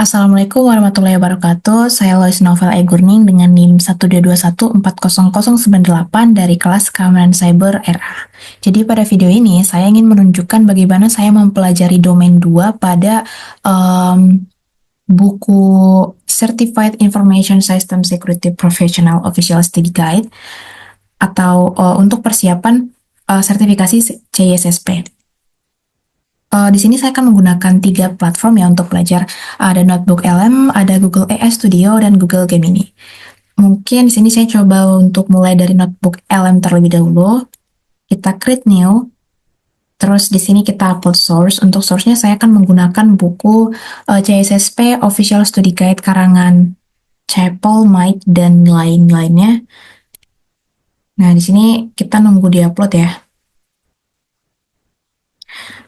Assalamualaikum warahmatullahi wabarakatuh. Saya Lois Novel Egurning dengan NIM 122140098 dari kelas Keamanan Cyber RA. Jadi pada video ini saya ingin menunjukkan bagaimana saya mempelajari domain 2 pada buku Certified Information System Security Professional Official Study Guide atau untuk persiapan sertifikasi CISSP. Di sini saya akan menggunakan 3 platform ya untuk belajar. Ada Notebook LM, ada Google AI Studio, dan Google Gemini. Mungkin di sini saya coba untuk mulai dari Notebook LM terlebih dahulu. Kita create new. Terus di sini kita upload source. Untuk source-nya saya akan menggunakan buku CISSP Official Study Guide karangan Chapel, Mike, dan lain-lainnya. Nah, di sini kita nunggu di-upload ya.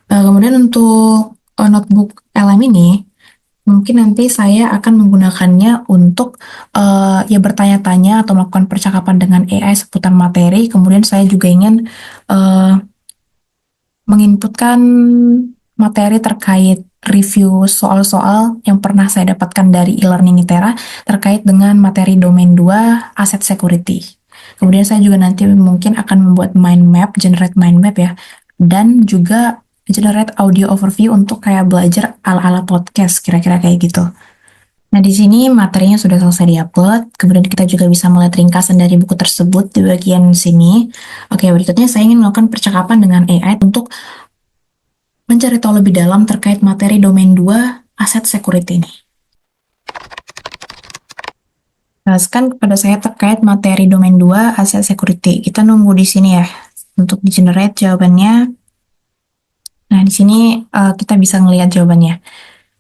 Kemudian untuk notebook LM ini, mungkin nanti saya akan menggunakannya untuk ya bertanya-tanya atau melakukan percakapan dengan AI seputar materi. Kemudian saya juga ingin menginputkan materi terkait review soal-soal yang pernah saya dapatkan dari e-learning ITERA terkait dengan materi domain 2 aset security. Kemudian saya juga nanti mungkin akan membuat mind map, generate mind map ya, dan juga generate audio overview untuk kayak belajar ala-ala podcast, kira-kira kayak gitu. Nah, di sini materinya sudah selesai diupload. Kemudian kita juga bisa melihat ringkasan dari buku tersebut di bagian sini. Oke, berikutnya saya ingin melakukan percakapan dengan AI untuk mencari tahu lebih dalam terkait materi domain 2 aset security ini. Jelaskan kepada saya terkait materi domain 2 aset security. Kita nunggu di sini ya untuk di-generate jawabannya. Nah, di sini kita bisa ngelihat jawabannya.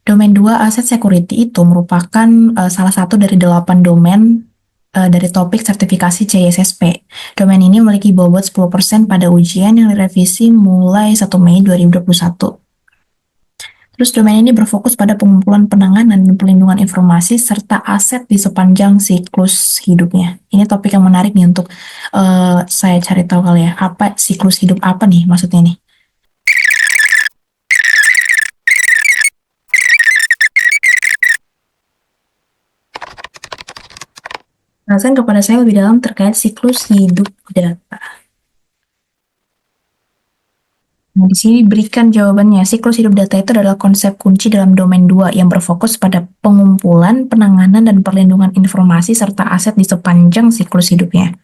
Domain 2 Asset Security itu merupakan salah satu dari 8 domain dari topik sertifikasi CISSP. Domain ini memiliki bobot 10% pada ujian yang direvisi mulai 1 Mei 2021. Terus domain ini berfokus pada pengumpulan penanganan dan pelindungan informasi serta aset di sepanjang siklus hidupnya. Ini topik yang menarik nih untuk saya cari tahu kali ya. Apa siklus hidup apa nih maksudnya nih? Jelaskan kepada saya lebih dalam terkait siklus hidup data. Nah, di sini berikan jawabannya. Siklus hidup data itu adalah konsep kunci dalam domain 2 yang berfokus pada pengumpulan, penanganan, dan perlindungan informasi serta aset di sepanjang siklus hidupnya.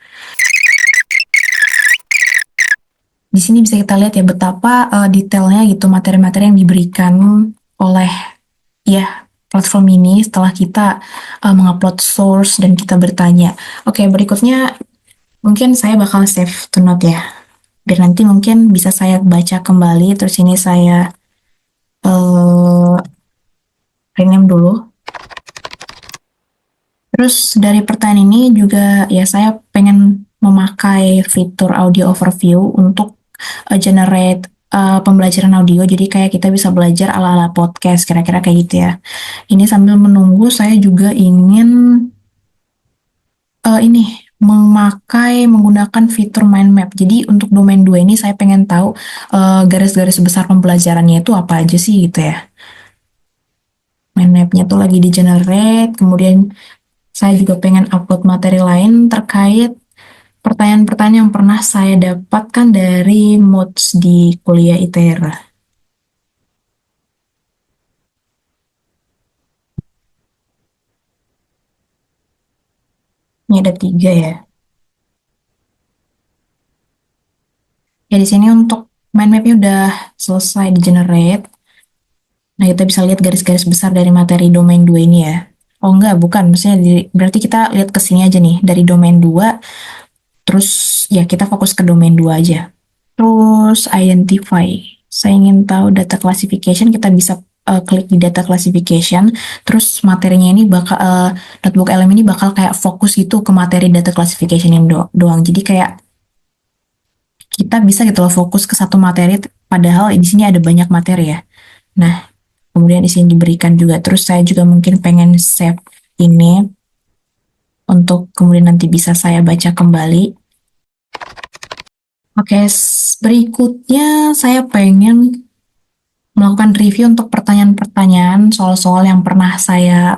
Di sini bisa kita lihat ya betapa detailnya gitu materi-materi yang diberikan oleh ya platform ini setelah kita mengupload source dan kita bertanya. Oke, berikutnya mungkin saya bakal save to note ya. Biar nanti mungkin bisa saya baca kembali, terus ini saya rename dulu. Terus dari pertanyaan ini juga ya saya pengen memakai fitur audio overview untuk generate pembelajaran audio, jadi kayak kita bisa belajar ala-ala podcast, kira-kira kayak gitu ya. Ini sambil menunggu saya juga ingin menggunakan fitur mind map. Jadi untuk domain 2 ini saya pengen tahu garis-garis besar pembelajarannya itu apa aja sih gitu ya. Mind mapnya tuh lagi di generate, kemudian saya juga pengen upload materi lain terkait pertanyaan-pertanyaan yang pernah saya dapatkan dari mods di kuliah ITERA. Ini ada 3 ya. Ya, di sini untuk mind mapnya udah selesai di generate. Nah, kita bisa lihat garis-garis besar dari materi domain 2 ini ya. Oh enggak, bukan. Maksudnya berarti kita lihat ke sini aja nih. Dari domain 2, terus ya kita fokus ke domain 2 aja. Terus identify. Saya ingin tahu data classification, kita bisa klik di data classification. Terus materinya ini bakal, notebook LM ini bakal kayak fokus gitu ke materi data classification yang doang. Jadi kayak kita bisa gitu loh fokus ke satu materi, padahal di sini ada banyak materi ya. Nah, kemudian di sini diberikan juga. Terus saya juga mungkin pengen save ini untuk kemudian nanti bisa saya baca kembali. Oke, berikutnya saya pengen melakukan review untuk pertanyaan-pertanyaan soal-soal yang pernah saya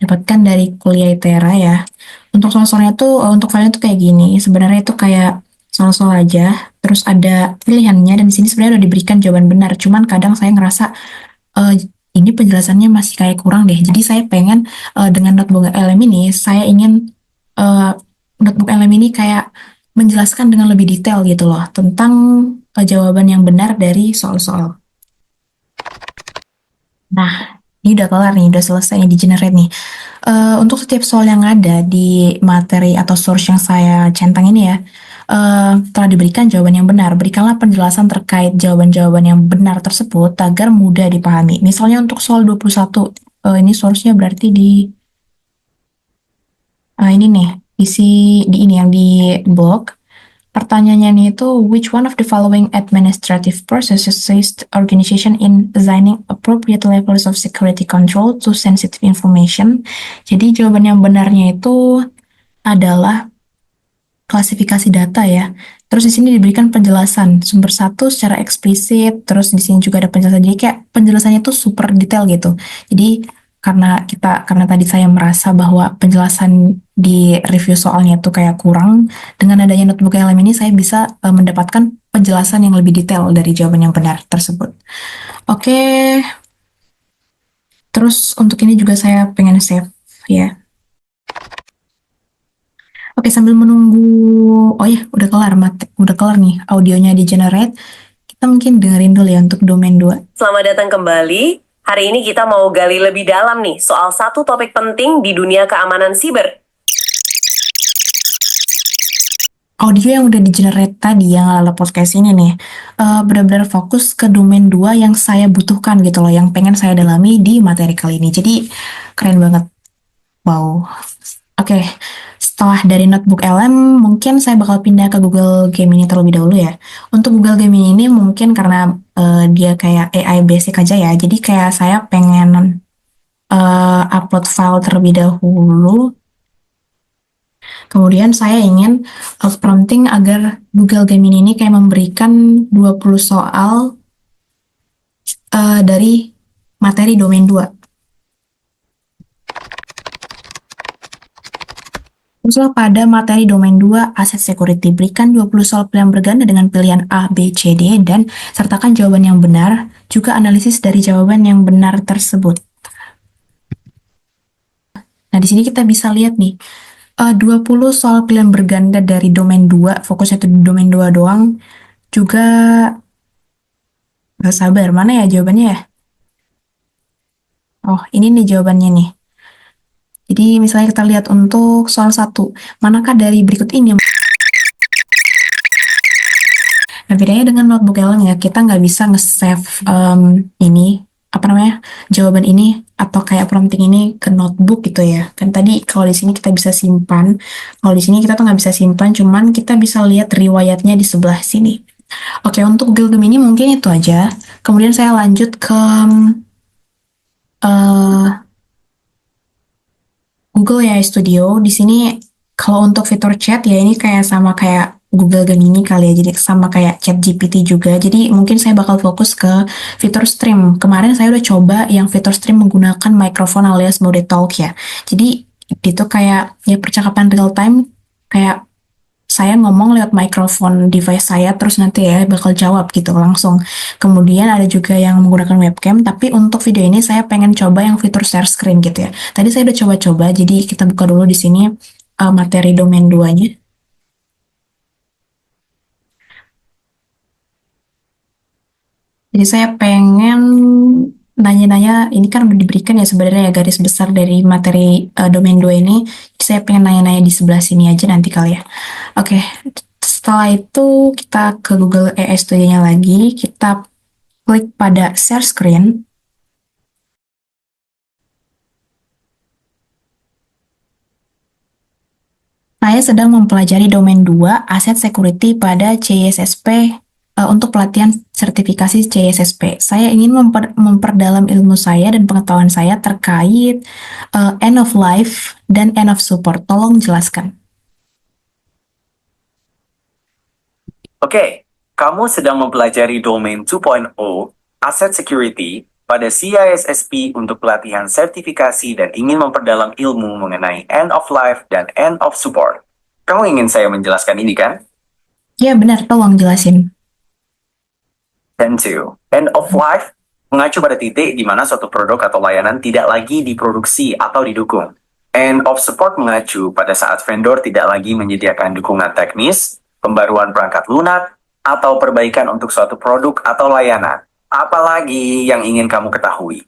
dapatkan dari kuliah ITERA ya. Untuk soal-soalnya tuh, untuk kalian tuh kayak gini. Sebenarnya itu kayak soal-soal aja, terus ada pilihannya, dan di sini sebenarnya udah diberikan jawaban benar. Cuman kadang saya ngerasa eh, ini penjelasannya masih kayak kurang deh. Jadi saya pengen dengan notebook LM ini, saya ingin eh, notebook LM ini kayak menjelaskan dengan lebih detail gitu loh tentang jawaban yang benar dari soal-soal. Nah, ini udah kelar nih, udah selesai nih di generate nih. Untuk setiap soal yang ada di materi atau source yang saya centang ini ya, telah diberikan jawaban yang benar. Berikanlah penjelasan terkait jawaban-jawaban yang benar tersebut agar mudah dipahami. Misalnya untuk soal 21, ini source-nya berarti di ini nih, isi di ini yang di blog. Pertanyaannya nih itu, which one of the following administrative processes assist organization in assigning appropriate levels of security control to sensitive information? Jadi jawaban yang benarnya itu adalah klasifikasi data ya. Terus di sini diberikan penjelasan sumber satu secara eksplisit, terus di sini juga ada penjelasan. Jadi kayak penjelasannya tuh super detail gitu. Jadi karena tadi saya merasa bahwa penjelasan di review soalnya tuh kayak kurang, dengan adanya notebook LM ini saya bisa mendapatkan penjelasan yang lebih detail dari jawaban yang benar tersebut. Oke, terus untuk ini juga saya pengen save ya. Oke, sambil menunggu, oh ya, udah kelar nih audionya di generate. Kita mungkin dengerin dulu ya untuk domain 2. Selamat datang kembali. Hari ini kita mau gali lebih dalam nih soal satu topik penting di dunia keamanan siber. Audio yang udah di generate tadi yang ala podcast ini nih, benar-benar fokus ke domain 2 yang saya butuhkan gitu loh, yang pengen saya dalami di materi kali ini. Jadi keren banget. Wow. Oke, setelah dari notebook LM, mungkin saya bakal pindah ke Google Gemini terlebih dahulu ya. Untuk Google Gemini ini mungkin karena dia kayak AI basic aja ya, jadi kayak saya pengen upload file terlebih dahulu. Kemudian saya ingin prompting agar Google Gemini ini kayak memberikan 20 soal dari materi domain 2. Teruslah pada materi domain 2 aset security, berikan 20 soal pilihan berganda dengan pilihan A, B, C, D, dan sertakan jawaban yang benar, juga analisis dari jawaban yang benar tersebut. Nah, di sini kita bisa lihat nih, 20 soal pilihan berganda dari domain 2, fokusnya itu di domain 2 doang, juga nggak sabar, mana ya jawabannya ya? Oh, ini nih jawabannya nih. Jadi misalnya kita lihat untuk soal 1, manakah dari berikut ini? Nah, bedanya dengan notebook LM ya, kita nggak bisa nge-save ini, apa namanya, jawaban ini atau kayak prompting ini ke notebook gitu ya. Kan tadi kalau di sini kita bisa simpan, kalau di sini kita tuh nggak bisa simpan, cuman kita bisa lihat riwayatnya di sebelah sini. Oke, untuk Google Gemini mungkin itu aja. Kemudian saya lanjut ke eh, Google AI Studio. Di sini kalau untuk fitur chat ya ini kayak sama kayak Google Gemini kali ya. Jadi sama kayak Chat GPT juga. Jadi mungkin saya bakal fokus ke fitur stream. Kemarin saya udah coba yang fitur stream menggunakan microphone alias mode talk ya. Jadi itu kayak ya percakapan real time, kayak saya ngomong lewat mikrofon device saya, terus nanti ya bakal jawab gitu langsung. Kemudian ada juga yang menggunakan webcam, tapi untuk video ini saya pengen coba yang fitur share screen gitu ya. Tadi saya udah coba-coba, jadi kita buka dulu di sini materi domain 2-nya. Jadi saya pengen nanya-nanya, ini kan udah diberikan ya sebenarnya ya garis besar dari materi domain 2 ini. Jadi saya pengen nanya-nanya di sebelah sini aja nanti kali ya. Oke, setelah itu kita ke Google AI Studio-nya lagi, kita klik pada share screen. Saya sedang mempelajari domain 2 aset security pada CISSP untuk pelatihan sertifikasi CISSP. Saya ingin memperdalam ilmu saya dan pengetahuan saya terkait end of life dan end of support. Tolong jelaskan. Oke, kamu sedang mempelajari domain 2.0 Asset Security pada CISSP untuk pelatihan sertifikasi dan ingin memperdalam ilmu mengenai end of life dan end of support. Kamu ingin saya menjelaskan ini kan? Ya benar, tolong jelasin. Dan 2. End of life mengacu pada titik di mana suatu produk atau layanan tidak lagi diproduksi atau didukung. End of support mengacu pada saat vendor tidak lagi menyediakan dukungan teknis, pembaruan perangkat lunak, atau perbaikan untuk suatu produk atau layanan. Apalagi yang ingin kamu ketahui?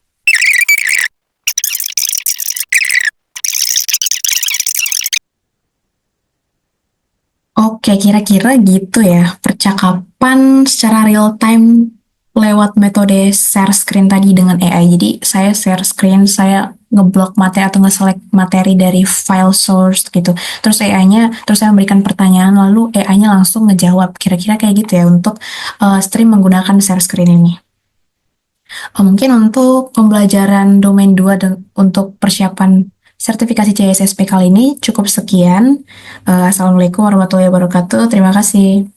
Oke, kira-kira gitu ya. Percakapan secara real time lewat metode share screen tadi dengan AI. Jadi saya share screen, saya ngeblok materi atau nge-select materi dari file source gitu. Terus terus saya memberikan pertanyaan, lalu AI-nya langsung ngejawab. Kira-kira kayak gitu ya untuk stream menggunakan share screen ini. Mungkin untuk pembelajaran domain 2 dan untuk persiapan sertifikasi CISSP kali ini cukup sekian. Assalamualaikum warahmatullahi wabarakatuh. Terima kasih.